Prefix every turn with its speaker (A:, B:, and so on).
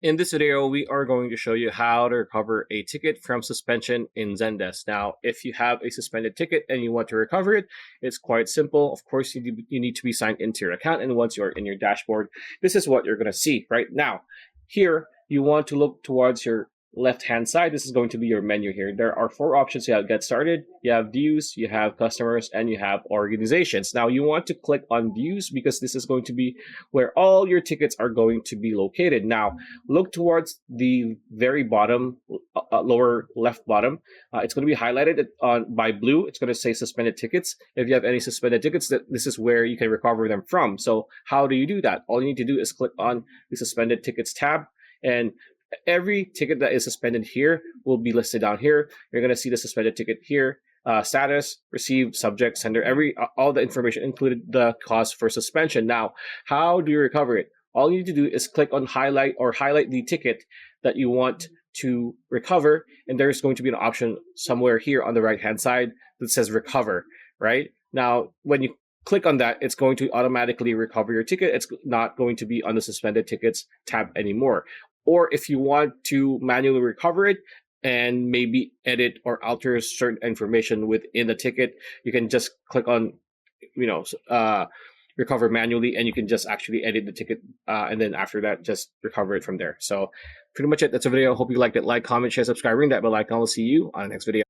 A: In this video, we are going to show you how to recover a ticket from suspension in Zendesk. Now, if you have a suspended ticket and you want to recover it, it's quite simple. Of course, you need to be signed into your account, and once you're in your dashboard, this is what you're going to see right now. Here, you want to look towards your left-hand side. This is going to be your menu here. There are four options. You have Get Started, you have Views, you have Customers, and you have Organizations. Now, you want to click on Views because this is going to be where all your tickets are going to be located. Now, look towards the very bottom, lower left bottom. It's going to be highlighted by blue. It's going to say Suspended Tickets. If you have any suspended tickets, this is where you can recover them from. So how do you do that? All you need to do is click on the Suspended Tickets tab, and every ticket that is suspended here will be listed down here. You're going to see the suspended ticket here, status, received, subject, sender, all the information, included the cause for suspension. Now, how do you recover it? All you need to do is click on highlight the ticket that you want to recover, and there's going to be an option somewhere here on the right hand side that says recover. Right now, when you click on that, it's going to automatically recover your ticket. It's not going to be on the suspended tickets tab anymore. Or if you want to manually recover it and maybe edit or alter certain information within the ticket, you can just click on, recover manually, and you can just actually edit the ticket, and then after that, just recover it from there. So pretty much it. That's a video. Hope you liked it. Like, comment, share, subscribe, ring that bell icon. I'll see you on the next video.